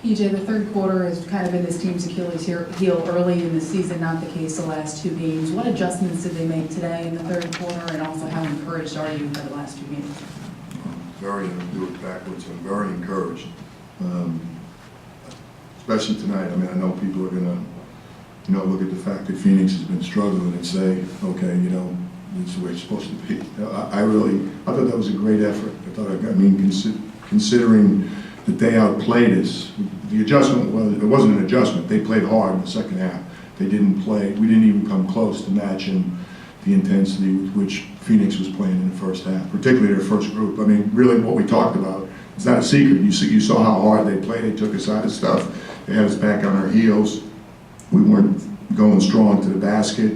PJ, the third quarter has kind of been this team's Achilles heel early in the season, not the case the last two games. What adjustments did they make today in the third quarter, and also how encouraged are you by the last two games? Very, do it backwards, I'm very encouraged. Especially tonight. I mean, I know people are going to, look at the fact that Phoenix has been struggling and say, okay, this is where it's supposed to be. I thought that was a great effort. Considering that they outplayed us, the adjustment it wasn't an adjustment. They played hard in the second half. We didn't even come close to matching the intensity with which Phoenix was playing in the first half, particularly their first group. I mean, really what we talked about, it's not a secret. You saw how hard they played. They took us out of stuff. They had us back on our heels. We weren't going strong to the basket.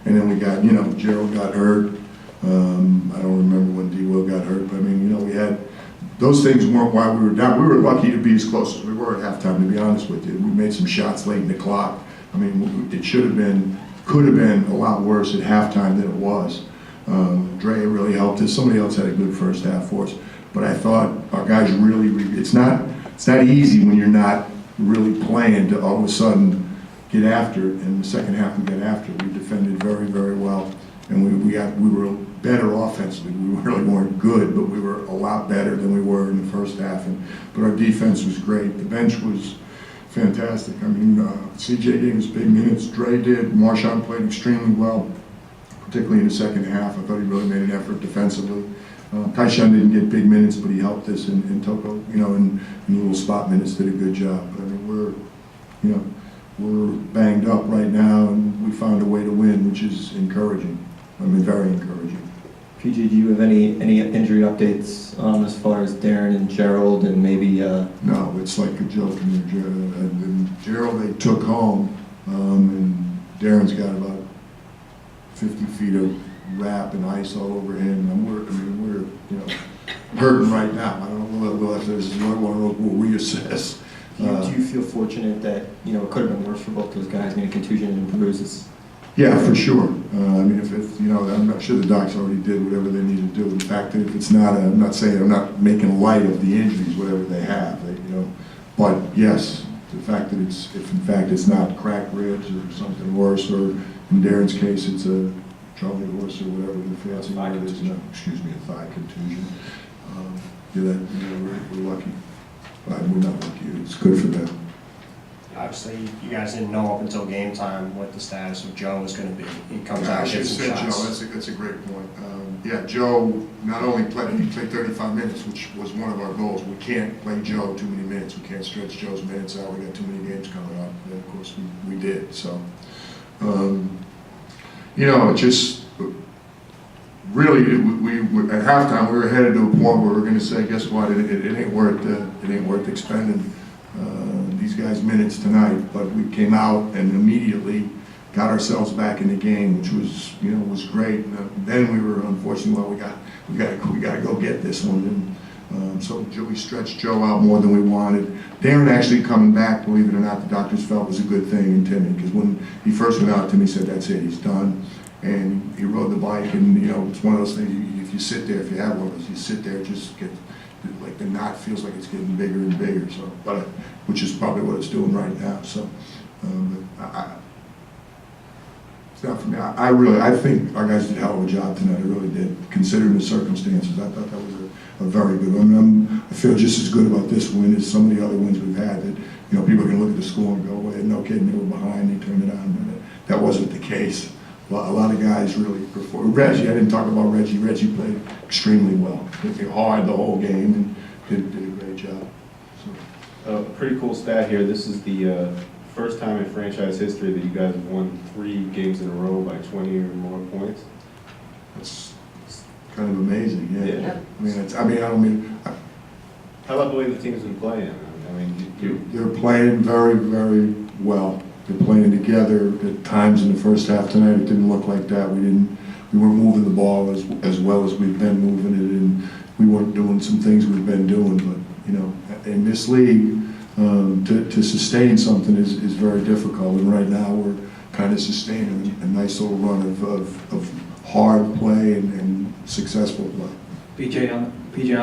And then we got, Gerald got hurt. I don't remember when D. Will got hurt, but I mean, we had, those things weren't why we were down. We were lucky to be as close as we were at halftime, to be honest with you. We made some shots late in the clock. I mean, it could have been a lot worse at halftime than it was. Dre really helped us. Somebody else had a good first half for us. But I thought our guys really, it's not easy when you're not really playing to all of a sudden get after it. In the second half we got after it. We defended very, very well. And we were better offensively. We really weren't good, but we were a lot better than we were in the first half. But our defense was great. The bench was fantastic. I mean, CJ gave us big minutes. Dre did. Marshawn played extremely well, particularly in the second half. I thought he really made an effort defensively. Kaishan didn't get big minutes, but he helped us in Toko, in little spot minutes, did a good job. But I mean, we're banged up right now, and we found a way to win, which is encouraging. I mean, very encouraging. PG, do you have any injury updates as far as Deron and Gerald and maybe? No, it's like a joke. Gerald they took home, and Deron's got about 50 feet of wrap and ice all over him. And we're hurting right now. I don't know. We'll have to. This is one of those we'll reassess. Do you feel fortunate that it could have been worse for both those guys? I mean, a contusion and bruises. Yeah, for sure. I mean, if I'm not sure the docs already did whatever they need to do. In fact, if it's not, I'm not saying I'm not making light of the injuries, whatever they have. But yes, the fact that if in fact it's not cracked ribs or something worse, or in Deron's case it's a Charlie horse or whatever the fancy word is. No, excuse me, a thigh contusion. We're lucky. But we're not lucky. It's good for them. Obviously, you guys didn't know up until game time what the status of Joe was going to be. He comes out and gets some shots. Joe, that's a great point. Yeah, Joe not only played, he played 35 minutes, which was one of our goals. We can't play Joe too many minutes. We can't stretch Joe's minutes out. We got too many games coming up. And of course, we did. So, it just really, we at halftime we were headed to a point where we were going to say, guess what? It ain't worth expending these guys' minutes tonight. But we came out and immediately got ourselves back in the game, which was was great. And then we were unfortunately, we got to go get this one. And so we stretched Joe out more than we wanted. Deron actually coming back, believe it or not, the doctors felt was a good thing in Timmy, because when he first went out, Timmy said, "That's it, he's done." And he rode the bike, and it's one of those things. If you sit there, if you have one of those, you sit there, just get like the knot feels like it's getting bigger and bigger. So, which is probably what it's doing right now. So, it's not for me. I think our guys did a hell of a job tonight. I really did, considering the circumstances. I thought that was a very good one. I feel just as good about this win as some of the other wins we've had. That people can look at the score and go, "Well, no kidding, they were behind, they turned it on." But that wasn't the case. A lot of guys really performed. Reggie, I didn't talk about Reggie. Reggie played extremely well. He played hard the whole game and did a great job. So. A pretty cool stat here. This is the first time in franchise history that you guys have won 3 games in a row by 20 or more points. That's kind of amazing. Yeah. Yeah. How about the way the team's been playing? They're playing very, very well. They're playing together at times in the first half tonight. It didn't look like that. We weren't moving the ball as well as we've been moving it, and we weren't doing some things we've been doing. But in this league, to sustain something is very difficult. And right now we're kind of sustaining a nice little run of hard play and successful play. BJ, PJ,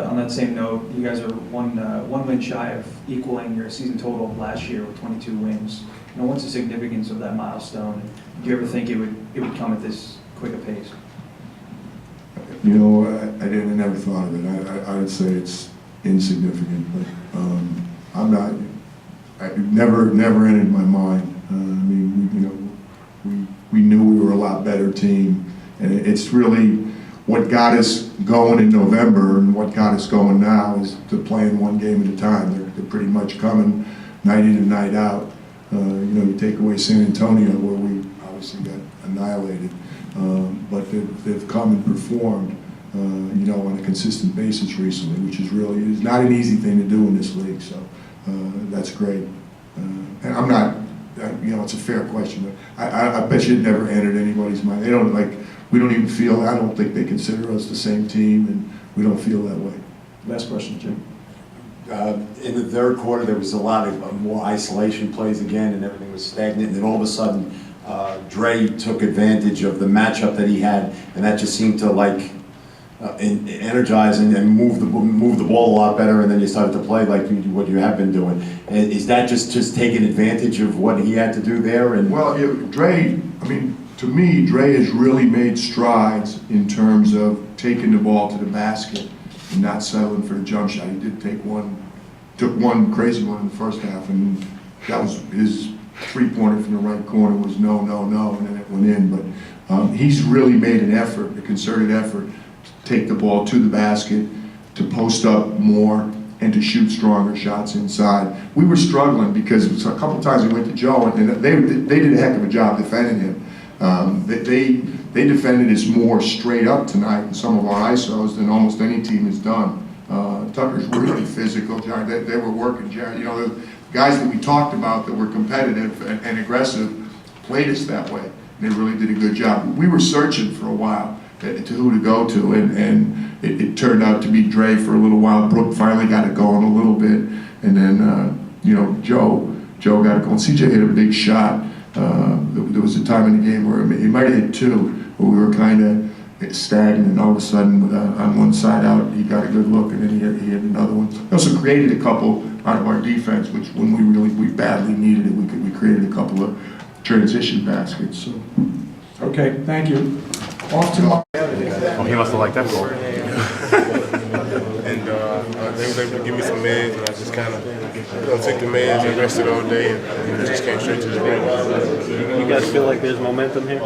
on that same note, you guys are one win shy of equaling your season total of last year with 22 wins. What's the significance of that milestone? Do you ever think it would come at this quick a pace? I never thought of it. I would say it's insignificant, but it never entered my mind. We knew we were a lot better team, and it's really what got us going in November and what got us going now is to playing one game at a time. They're pretty much coming night in and night out. You take away San Antonio, where we obviously got annihilated, but they've come and performed, on a consistent basis recently, which is not an easy thing to do in this league. So that's great. And I'm not, it's a fair question, but I bet you it never entered anybody's mind. We don't even feel. I don't think they consider us the same team, and we don't feel that way. Last question, Jim. In the third quarter, there was a lot of more isolation plays again, and everything was stagnant. And then all of a sudden, Dre took advantage of the matchup that he had, and that just seemed to energize and move the ball a lot better. And then you started to play like what you have been doing. And is that just taking advantage of what he had to do there? And Dre. To me, Dre has really made strides in terms of taking the ball to the basket and not settling for the jump shot. He did took one crazy one in the first half, and that was his three-pointer from the right corner was no, and then it went in. But he's really made an effort, a concerted effort, to take the ball to the basket, to post up more, and to shoot stronger shots inside. We were struggling because a couple times we went to Joe, and they did a heck of a job defending him. They defended us more straight up tonight in some of our ISOs than almost any team has done. Tucker's really physical. Jared, they were working. Jared, the guys that we talked about that were competitive and aggressive played us that way. They really did a good job. We were searching for a while to who to go to, and it turned out to be Dre for a little while. Brook finally got it going a little bit, and then Joe got it going. CJ hit a big shot. There was a time in the game where he might have hit two, where we were kind of stagnant, and all of a sudden on one side out, he got a good look, and then he hit another one. He also created a couple out of our defense, which when we badly needed it, we created a couple of transition baskets. So. Okay, thank you. Off tomorrow. Oh, he must have liked that goal. And they was able to give me some meds, and I just kind of took the meds and rested all day, and just came straight to the ring. You guys feel like there's momentum here?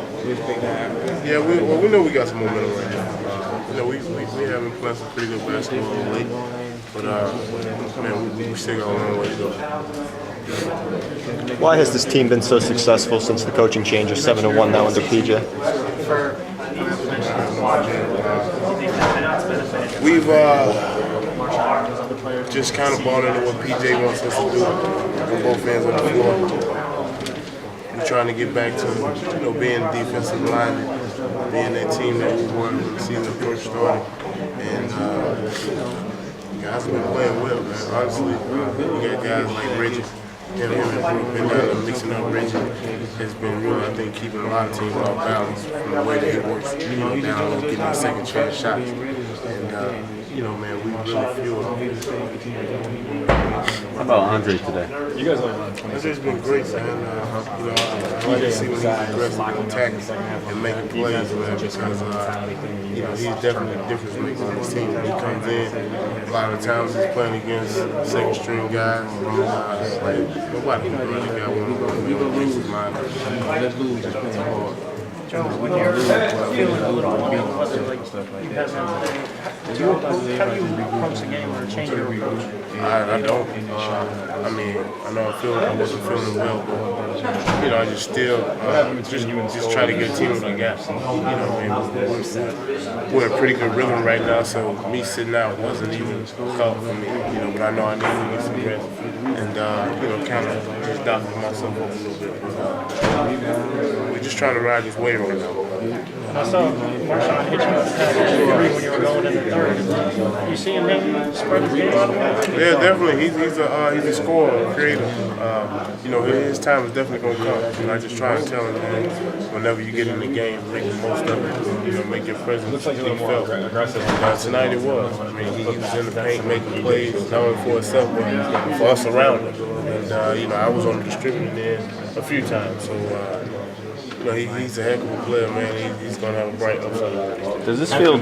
Yeah, we know we got some momentum right now. We have been playing some pretty good basketball of late, but man, we still got a long way to go. Why has this team been so successful since the coaching change of 7-1 now under PJ? We've just kind of bought into what PJ wants us to do on both ends of the floor. We're trying to get back to being defensive minded, being that team that we were when the season first started, and guys have been playing well, man. Honestly, we got guys like Reggie. Him and Brook been down there mixing up. Reggie has been really, I think, keeping a lot of teams off balance from the way that he works. Down low, getting those second chance shots. And, man, we really feel it. How about Andre today? You guys Andre's been great, man. I like to see when he's aggressive and attacking and making plays, man, because, he's definitely a difference maker on this team. When he comes in, a lot of times he's playing against second string guys. Nobody can really got one makes his mind up. That dude just playing hard. Joe, when you're feeling a little underwhelmed, stuff like that, how do you approach the game or change your approach? I don't. I know I wasn't feeling well, but I just still just try to get a team with the gaps. We're in a pretty good rhythm right now, so me sitting out wasn't even a thought for me. But I know I need to get some rest and kind of just doctor myself up a little bit. We're just trying to ride this wave right now. I saw Marshawn hit you with the pass three when you were going in the third. You seeing him spread his game out a little? Yeah, definitely. He's a scorer, a creator. You know, his time is definitely going to come. And I just try to tell him, man, whenever you get in the game, make the most of it. You know, make your presence be felt. Tonight it was. I mean, he was in the paint making plays, not only for himself, but for us around him. And, you know, I was on the distributing end a few times. So, you know, he's a heck of a player, man. He's going to have a bright upside. Does this feel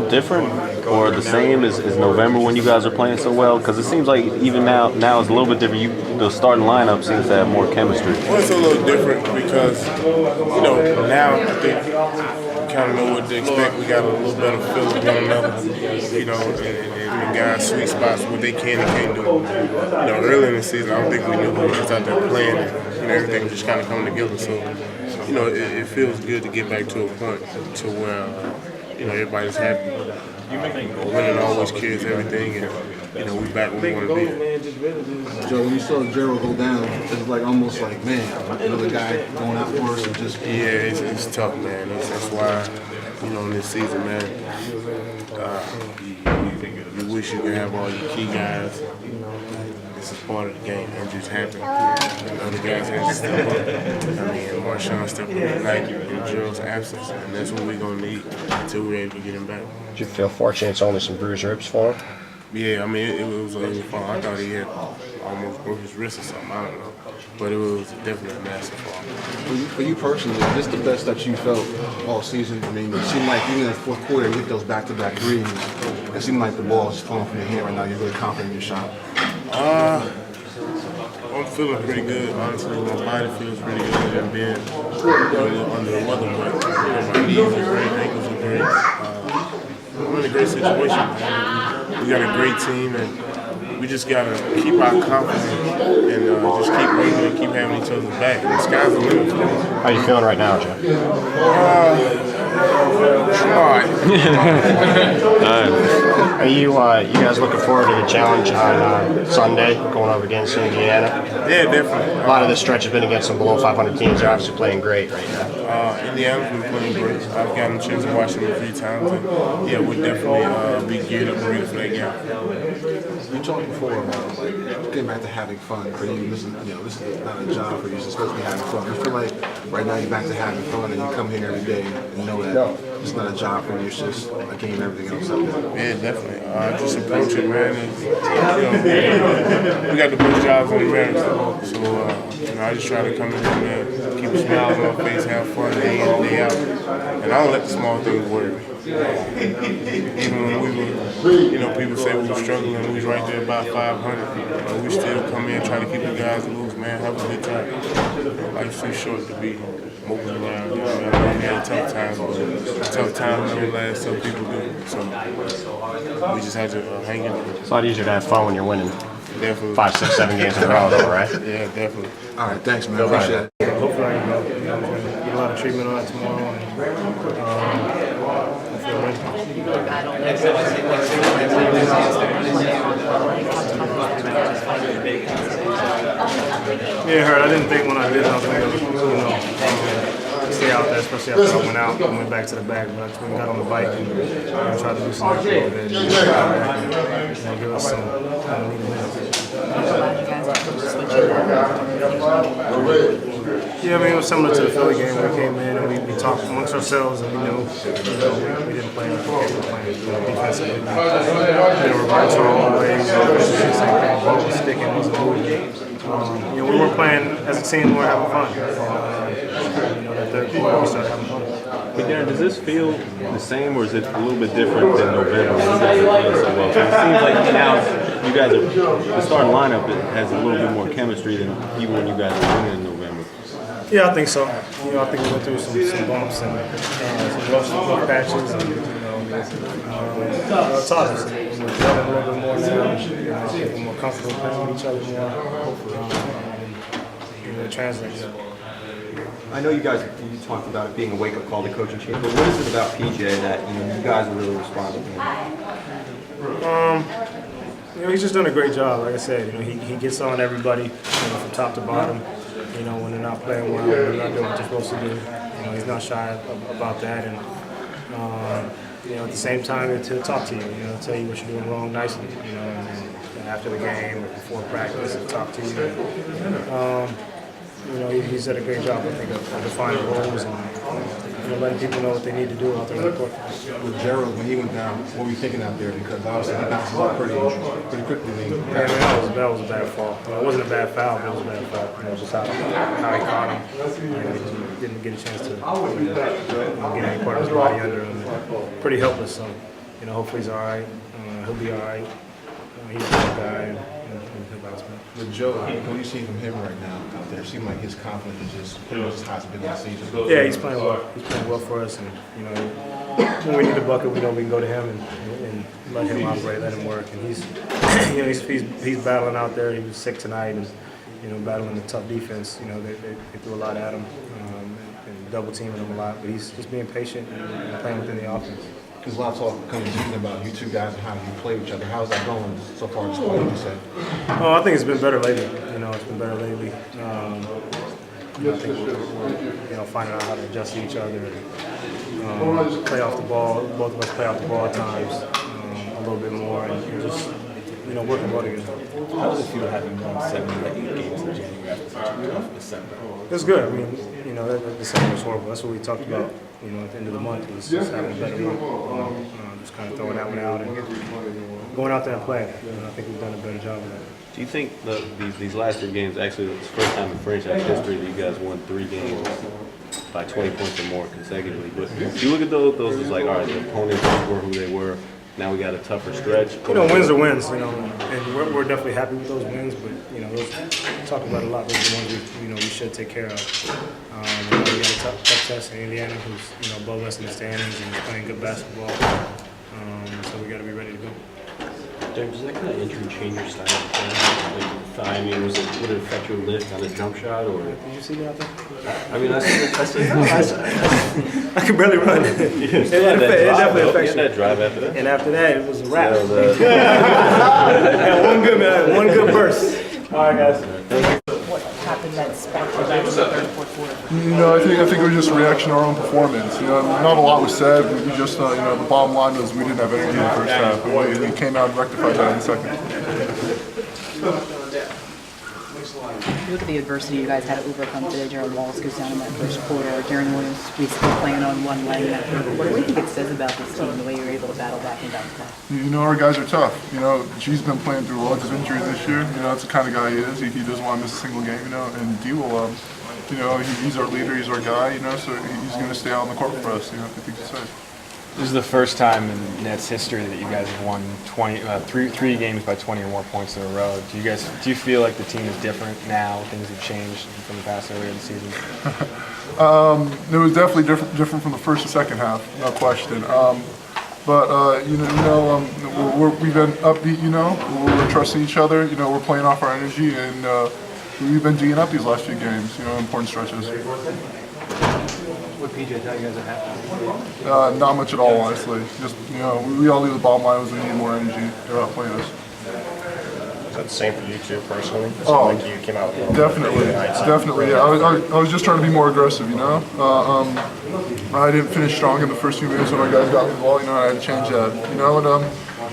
different or the same as November when you guys are playing so well? Because it seems like even now it's a little bit different. The starting lineup seems to have more chemistry. Well, it's a little different because, you know, now I think we kind of know what to expect. We got a little better feel of one another, you know, and guys' sweet spots, what they can and can't do. You know, early in the season, I don't think we knew who was just out there playing, and everything was just kind of coming together. So, you know, it feels good to get back to a point to where, you know, everybody's happy. Winning always carries everything, and, you know, we back where we want to be. Joe, when you saw Gerald go down, it was like almost like, man, another guy going out for us and just... Yeah, it's tough, man. That's why, you know, in this season, man, you wish you could have all your key guys. This is part of the game. It just happened. And other guys had to step up. I mean, Marshawn stepped up tonight in Gerald's absence, and that's what we're going to need until we're able to get him back. Did you feel fortunate it's only some bruised ribs for him? Yeah, I mean, it was fun. I thought he had almost broke his wrist or something. I don't know. But it was definitely a massive fall. For you personally, is this the best that you felt all season? I mean, it seemed like even in the fourth quarter, you hit those back-to-back threes. It seemed like the ball is falling from your hand right now. You're really confident in your shot. I'm feeling pretty good, honestly. My body feels pretty good and being under the weather, but you know, my knees are great, ankles are great. I'm in a great situation. We got a great team, and we just got to keep our confidence and just keep working and keep having each other's back. The sky's the limit. How are you feeling right now, Joe? Are you guys looking forward to the challenge on Sunday, going over against Indiana? Yeah, definitely. A lot of this stretch has been against some below 500 teams. They're obviously playing great right now. Indiana's been playing great. I've gotten a chance to watch them a few times, and yeah, we'll definitely be geared up and ready for that game. You talked before about like getting back to having fun. For you, this is not a job for you. It's supposed to be having fun. You feel like right now you're back to having fun, and you come here every day and know that it's not a job for you. It's just a game and everything else out there. Yeah, definitely. Just approach it, man. And, we got the best jobs on the marathon, so I just try to come in there, man, keep a smile on my face, have fun day in and day out, and I don't let the small things worry me. Even when we were, people say we were struggling, we was right there about 500. We still come in, try to keep the guys loose, man, have a good time. Life's too short to be moving around. I had tough times, but tough times never last, so people do. So we just had to hang in there. It's a lot easier to have fun when you're winning Definitely. 5, 6, 7 games in a row, though, right? Yeah, definitely. All right, thanks, man. Appreciate it. Hopefully, I get a lot of treatment on it tomorrow. I feel ready. Yeah, it hurt. I didn't think when I did, I was going to, stay out there, especially after I went out and went back to the back. But I got on the bike and tried to do some work a little bit and give us some Yeah, I mean, it was similar to the Philly game when we came in and we talked amongst ourselves and we knew, we didn't play like we were playing defensively. We revert to our own ways. The ball was sticking, it wasn't moving. We were playing as a team, we were having fun. That third quarter, we started having fun. But Deron, does this feel the same, or is it a little bit different than November when you guys are playing so well? So it seems like now you guys are, the starting lineup has a little bit more chemistry than even when you guys were winning in November. Yeah, I think so. I think we went through some bumps and some rough patches, and it's obvious. We're playing a little bit more now. We're more comfortable playing with each other more. It translates. I know you guys talked about it being a wake-up call to coaching change, but what is it about PJ that you guys are really responding to? He's just doing a great job. Like I said, he gets on everybody from top to bottom. When they're not playing well, they're not doing what they're supposed to do. he's not shy about that, and at the same time, to talk to you, tell you what you're doing wrong nicely, and after the game or before practice, and talk to you. He's done a great job, I think, of defining roles and letting people know what they need to do out there on the court. With Gerald, when he went down, what were you thinking out there? Because obviously he bounces up pretty quickly. Yeah, that was a bad fall. It wasn't a bad foul, but it was a bad fall. It was just how he caught him. He didn't get a chance to get any part of his body under him. Pretty helpless, so hopefully he's all right. He'll be all right. He's a good guy, and he'll bounce back. With Joe, what do you see from him right now out there? It seems like his confidence is just pretty much as high as it's been this season. Yeah, he's playing well. He's playing well for us, and when we need a bucket, we know we can go to him and let him operate, let him work. And he's battling out there. He was sick tonight, and battling the tough defense. They threw a lot at him and double teaming him a lot, but he's just being patient and playing within the offense. There's a lot of talk coming this season about you two guys and how you play with each other. How's that going so far this fall, would you say? Oh, I think it's been better lately. It's been better lately. I think we're finding out how to adjust to each other and play off the ball. Both of us play off the ball at times a little bit more, and just working well together. How does it feel having won 7 of the 8 games in January after such a tough December? It's good. I mean, that December was horrible. That's what we talked about. At the end of the month, was just having a better month. Just kind of throwing that one out and going out there and playing. I think we've done a better job of that. Do you think these last 3 games, actually it's the first time in franchise history that you guys won 3 games by 20 points or more consecutively? But do you look at those as like, all right, the opponents were who they were, now we got a tougher stretch? Wins are wins, and we're definitely happy with those wins, but, those, we talk about a lot, those are the ones we should take care of. We got a tough test in Indiana, who's, above us in the standings and playing good basketball. So we got to be ready to go. Does that kind of injury change your style of play? I mean, would it affect your lift on a jump shot, or? Did you see me out there? I mean, I could barely run. It definitely affects you. That drive after that. And after that, it was a wrap. Yeah, one good burst. All right, guys. What happened that sparked you back in the third, fourth quarter? I think it was just a reaction to our own performance. Not a lot was said. We just, the bottom line was we didn't have energy in the first half. We came out and rectified that in the second. Look at the adversity you guys had to overcome today. Deron Williams goes down in that first quarter. Deron Williams basically playing on one leg in that third quarter. What do you think it says about this team, the way you're able to battle back and bounce back? Our guys are tough. G's been playing through lots of injuries this year. That's the kind of guy he is. He doesn't want to miss a single game, and D will, he's our leader, he's our guy, so he's going to stay out on the court for us, I think he's safe. This is the first time in Nets history that you guys have won three games by 20 or more points in a row. Do you feel like the team is different now? Things have changed from the past earlier in the season. It was definitely different from the first and second half, no question. We've been upbeat. We're trusting each other. We're playing off our energy, and we've been D'ing up these last few games. Important stretches. What PJ tell you guys are happy? Not much at all, honestly. Just we all leave the bottom line was we need more energy. They're outplaying us. Is that the same for you too, personally? It Oh, like you came out definitely. Yeah, I was just trying to be more aggressive. I didn't finish strong in the first few minutes when our guys got me the ball. I had to change that.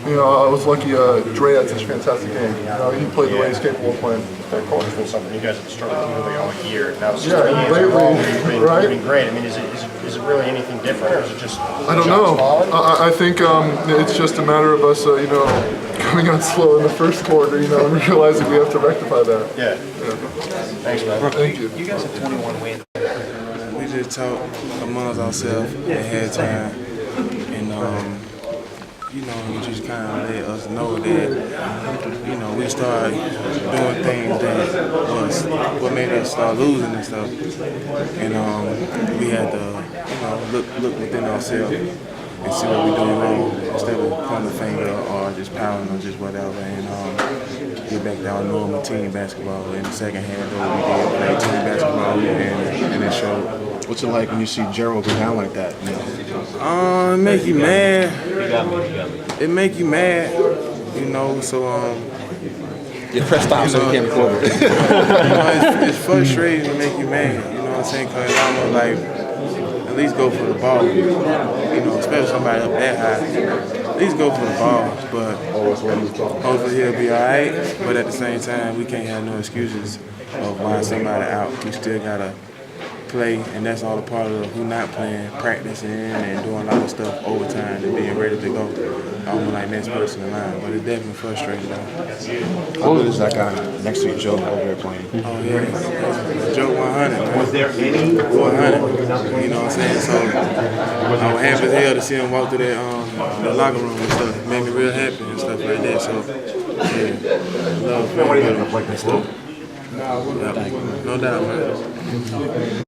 I was lucky. Dre had such a fantastic game. He played the way he's capable of playing. Third quarter's been something you guys have struggled with really all year. Now it's lately, right? You've been great. I mean, is it really anything different, or is it just? I don't know. I think it's just a matter of us, coming out slow in the first quarter, and realizing we have to rectify that. Yeah. Thanks, man. Thank you. You guys have 21 wins. We just talked amongst ourselves at halftime, and you just kind of let us know that, we started doing things that was what made us start losing and stuff, and we had to, look within ourselves and see what we're doing wrong instead of pointing the finger or just pounding or just whatever, and get back to our normal team basketball. In the second half, though, we did play team basketball, and it showed. What's it like when you see Gerald go down like that? It make you mad. It make you mad, so Get pressed out so you can't record it. it's frustrating to make you mad, you know what I'm saying? Because it's almost like least go for the ball. You know, especially somebody up that high. At least go for the ball. But hopefully he'll be all right. But at the same time, we can't have no excuses of why somebody out. We still gotta play, and that's all a part of who not playing, practicing and doing a lot of stuff overtime and being ready to go. Almost like next person in line, but it's definitely frustrating though. How good is that guy next to you, Joe, over there playing? Oh yeah, Joe 100. Man. Was there any 100? You know what I'm saying? So I was happy as hell to see him walk through that the locker room and stuff. It made me real happy and stuff like that. So yeah, love playing with him and stuff. Yeah, no doubt, man.